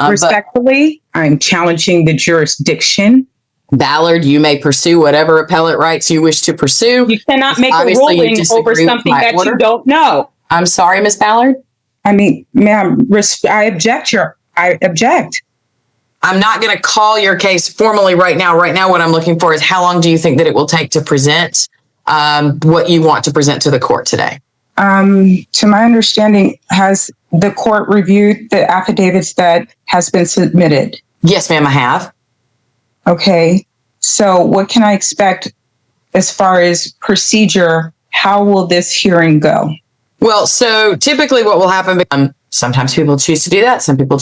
Respectfully, I'm challenging the jurisdiction. Ballard, you may pursue whatever appellate rights you wish to pursue. You cannot make a ruling over something that you don't know. I'm sorry, Miss Ballard. I mean, ma'am, I object. I object. I'm not going to call your case formally right now. Right now, what I'm looking for is how long do you think that it will take to present what you want to present to the court today? To my understanding, has the court reviewed the affidavits that has been submitted? Yes, ma'am, I have. Okay. So what can I expect as far as procedure? How will this hearing go? Well, so typically what will happen, sometimes people choose to do that. Some people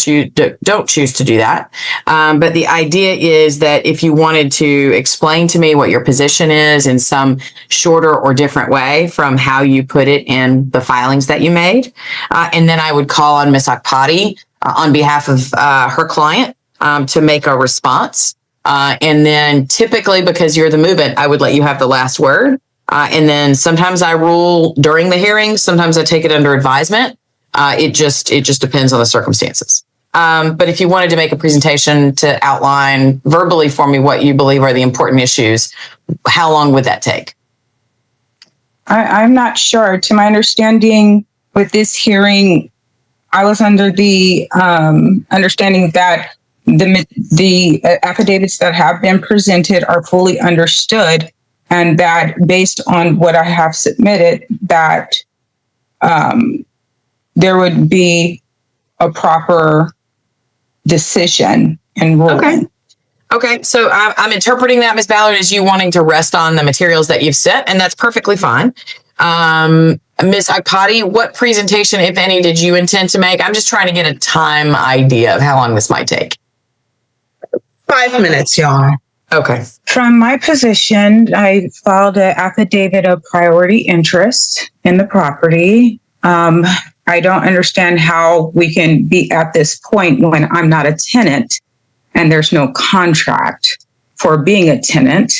don't choose to do that. But the idea is that if you wanted to explain to me what your position is in some shorter or different way from how you put it in the filings that you made, and then I would call on Miss Akpati on behalf of her client to make a response. And then typically, because you're the movement, I would let you have the last word. And then sometimes I rule during the hearing. Sometimes I take it under advisement. It just depends on the circumstances. But if you wanted to make a presentation to outline verbally for me what you believe are the important issues, how long would that take? I'm not sure. To my understanding, with this hearing, I was under the understanding that the affidavits that have been presented are fully understood, and that based on what I have submitted, that there would be a proper decision and ruling. Okay. So I'm interpreting that, Ms. Ballard, as you wanting to rest on the materials that you've sent, and that's perfectly fine. Ms. Akpati, what presentation, if any, did you intend to make? I'm just trying to get a time idea of how long this might take. 5 minutes, y'all. Okay. From my position, I filed an affidavit of priority interest in the property. I don't understand how we can be at this point when I'm not a tenant and there's no contract for being a tenant.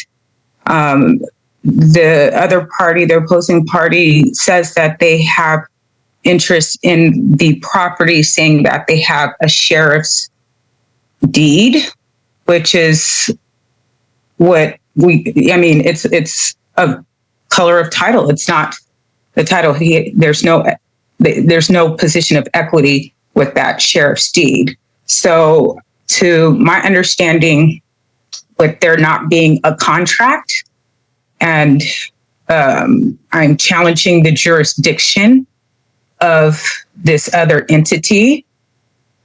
The other party, the opposing party, says that they have interest in the property, saying that they have a sheriff's deed, which is what it's a color of title. It's not the title. There's no position of equity with that sheriff's deed. So to my understanding, with there not being a contract, and I'm challenging the jurisdiction of this other entity,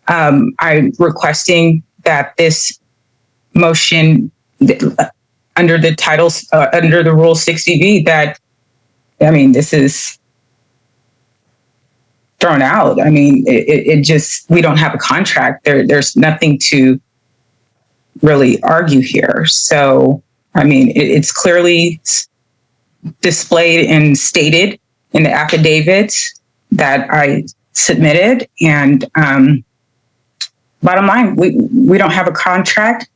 I'm requesting that this motion under the titles, under the Rule 60B, this is thrown out. It just, we don't have a contract. There's nothing to really argue here. So, it's clearly displayed and stated in the affidavits that I submitted. And bottom line, we don't have a contract.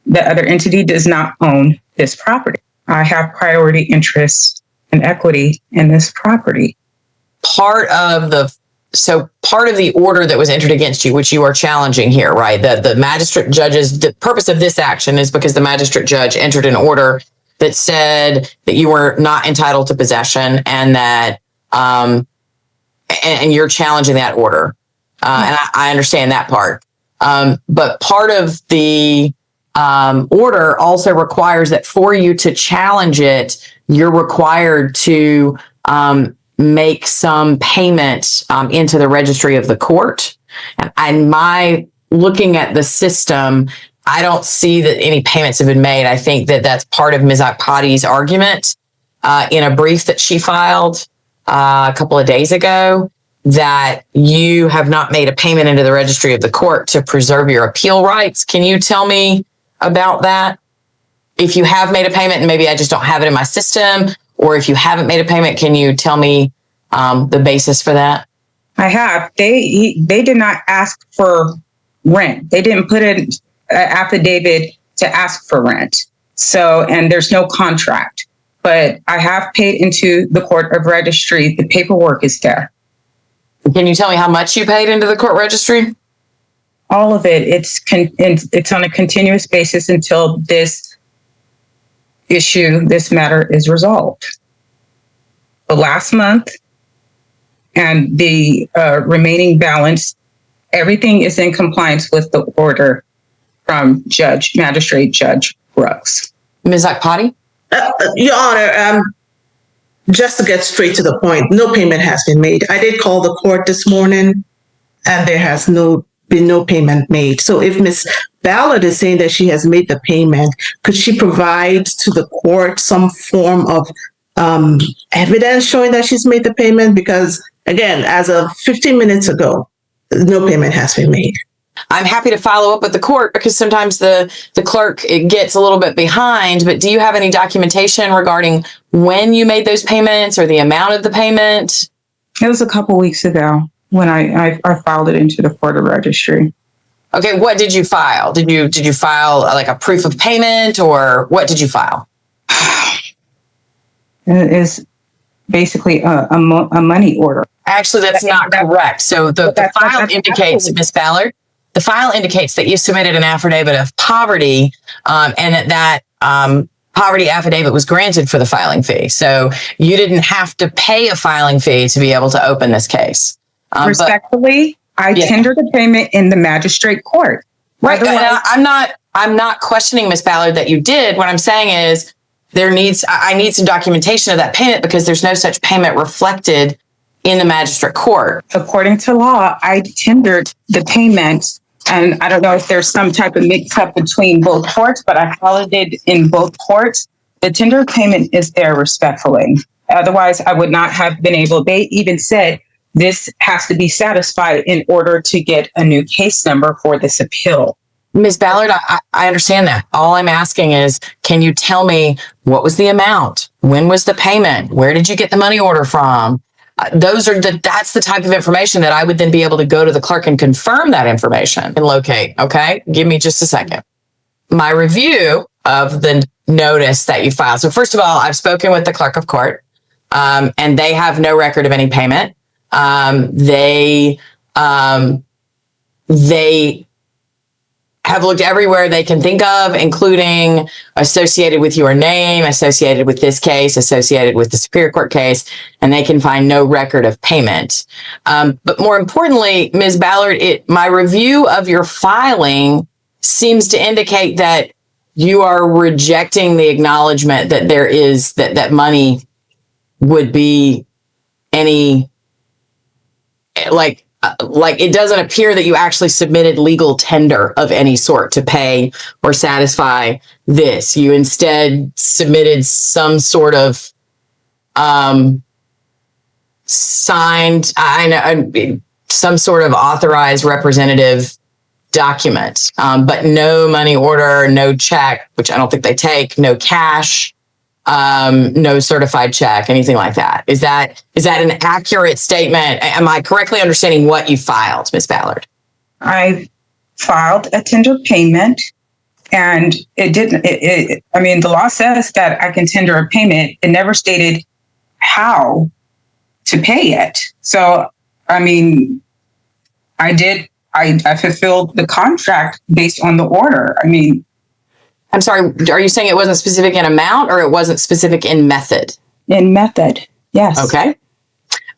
The other entity does not own this property. I have priority interest and equity in this property. Part of the order that was entered against you, which you are challenging here, right? The magistrate judge's, the purpose of this action is because the magistrate judge entered an order that said that you were not entitled to possession, and that, and you're challenging that order. And I understand that part. But part of the order also requires that for you to challenge it, you're required to make some payments into the registry of the court. And my looking at the system, I don't see that any payments have been made. I think that that's part of Ms. Akpati's argument in a brief that she filed a couple of days ago, that you have not made a payment into the registry of the court to preserve your appeal rights. Can you tell me about that? If you have made a payment and maybe I just don't have it in my system, or if you haven't made a payment, can you tell me the basis for that? I have. They did not ask for rent. They didn't put in an affidavit to ask for rent. So, and there's no contract. But I have paid into the court of registry. The paperwork is there. Can you tell me how much you paid into the court registry? all of it. It's on a continuous basis until this matter is resolved. The last month and the remaining balance, everything is in compliance with the order from Magistrate Judge Brooks. Ms. Akpati? Your Honor, just to get straight to the point, no payment has been made. I did call the court this morning, and there has been no payment made. So if Miss Ballard is saying that she has made the payment, could she provide to the court some form of evidence showing that she's made the payment? Because again, as of 15 minutes ago, no payment has been made. I'm happy to follow up with the court because sometimes the clerk gets a little bit behind, but do you have any documentation regarding when you made those payments or the amount of the payment? It was a couple weeks ago when I filed it into the court of registry. Okay, what did you file? Did you file like a proof of payment, or what did you file? It is basically a money order. Actually, that's not correct. So the file indicates, Ms. Ballard, the file indicates that you submitted an affidavit of poverty, and that poverty affidavit was granted for the filing fee. So you didn't have to pay a filing fee to be able to open this case. Respectfully, I tendered a payment in the magistrate court. Right. I'm not questioning, Ms. Ballard, that you did. What I'm saying is I need some documentation of that payment because there's no such payment reflected in the magistrate court. According to law, I tendered the payment, and I don't know if there's some type of mix-up between both courts, but I followed it in both courts. The tender payment is there respectfully. Otherwise, I would not have been able. They even said this has to be satisfied in order to get a new case number for this appeal. Ms. Ballard, I understand that. All I'm asking is, can you tell me what was the amount? When was the payment? Where did you get the money order from? That's the type of information that I would then be able to go to the clerk and confirm that information and locate. Okay. Give me just a second. My review of the notice that you filed. So first of all, I've spoken with the clerk of court, and they have no record of any payment. They have looked everywhere they can think of, including associated with your name, associated with this case, associated with the Superior Court case, and they can find no record of payment. But more importantly, Ms. Ballard, my review of your filing seems to indicate that you are rejecting the acknowledgement that there is that money would be any like it doesn't appear that you actually submitted legal tender of any sort to pay or satisfy this. You instead submitted some sort of signed, some sort of authorized representative document, but no money order, no check, which I don't think they take, no cash, no certified check, anything like that. Is that an accurate statement? Am I correctly understanding what you filed, Ms. Ballard? I filed a tender payment, and it didn't. The law says that I can tender a payment. It never stated how to pay it. So, I did. I fulfilled the contract based on the order. I'm sorry, are you saying it wasn't specific in amount or it wasn't specific in method? In method, yes. Okay.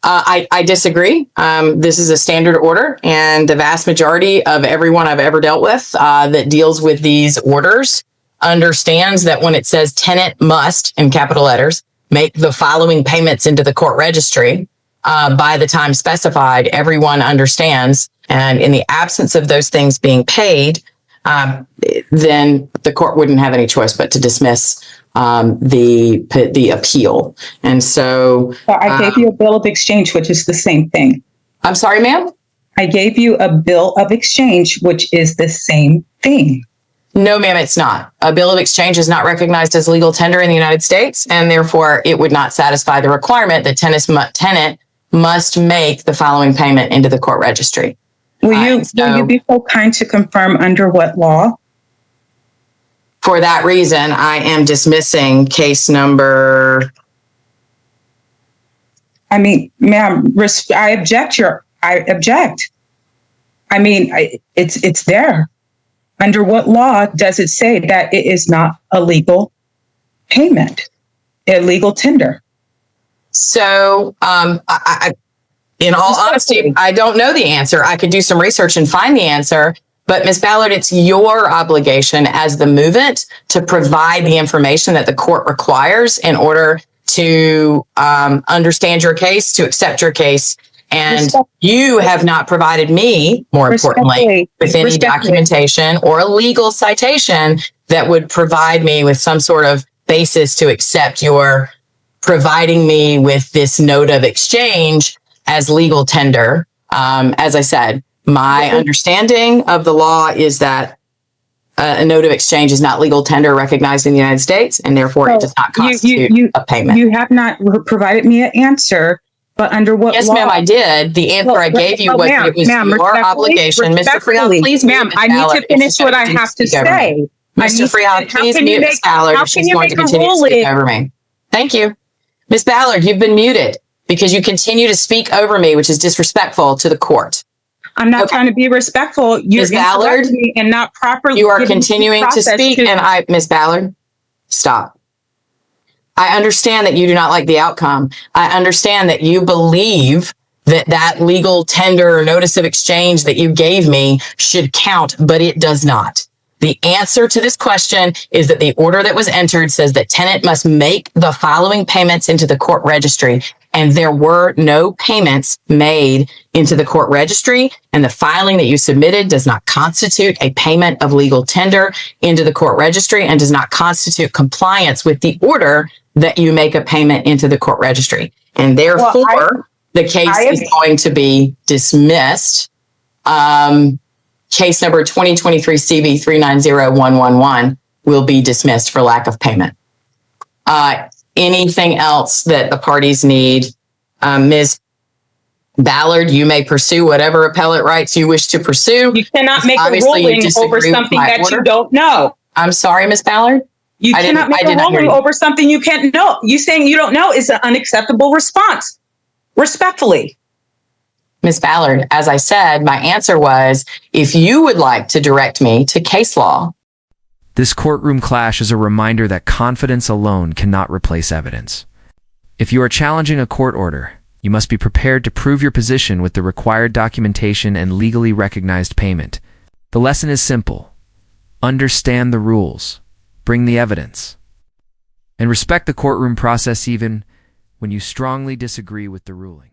I disagree. This is a standard order, and the vast majority of everyone I've ever dealt with that deals with these orders understands that when it says tenant must, in capital letters, make the following payments into the court registry by the time specified, everyone understands. And in the absence of those things being paid, then the court wouldn't have any choice but to dismiss the appeal. And so I gave you a bill of exchange, which is the same thing. I'm sorry, ma'am? I gave you a bill of exchange, which is the same thing. No, ma'am, it's not. A bill of exchange is not recognized as legal tender in the United States, and therefore it would not satisfy the requirement that tenant must make the following payment into the court registry. Will you be so kind to confirm under what law? For that reason, I am dismissing case number. Ma'am, I object. I mean, it's there. Under what law does it say that it is not a legal payment, a legal tender? So, in all honesty, I don't know the answer. I could do some research and find the answer. But Miss Ballard, it's your obligation as the movant to provide the information that the court requires in order to understand your case, to accept your case. And you have not provided me, more importantly, with any documentation or a legal citation that would provide me with some sort of basis to accept your providing me with this note of exchange as legal tender. As I said, my understanding of the law is that a note of exchange is not legal tender recognized in the United States, and therefore it does not constitute a payment. You have not provided me an answer, but under what law? Yes, ma'am, I did. The answer I gave you was that it was your obligation. Mr. Freehold, please ma'am, I need to finish what I have to say. Mr. Freehold, please mute Miss Ballard if she's going to continue to speak over me. Thank you. Miss Ballard, you've been muted because you continue to speak over me, which is disrespectful to the court. I'm not trying to be respectful. You're interrupting me and not properly. You are continuing to speak, and Miss Ballard, stop. I understand that you do not like the outcome. I understand that you believe that that legal tender or notice of exchange that you gave me should count, but it does not. The answer to this question is that the order that was entered says that tenant must make the following payments into the court registry, and there were no payments made into the court registry, and the filing that you submitted does not constitute a payment of legal tender into the court registry and does not constitute compliance with the order that you make a payment into the court registry. And therefore, the case is going to be dismissed. Case number 2023 CB 390111 will be dismissed for lack of payment. Anything else that the parties need? Ms. Ballard, you may pursue whatever appellate rights you wish to pursue. You cannot make a ruling over something that you don't know. I'm sorry, Ms. Ballard. You cannot make a ruling over something you can't know. You saying you don't know is an unacceptable response. Respectfully. Ms. Ballard, as I said, my answer was, if you would like to direct me to case law. This courtroom clash is a reminder that confidence alone cannot replace evidence. If you are challenging a court order, you must be prepared to prove your position with the required documentation and legally recognized payment. The lesson is simple. Understand the rules, bring the evidence, and respect the courtroom process even when you strongly disagree with the ruling.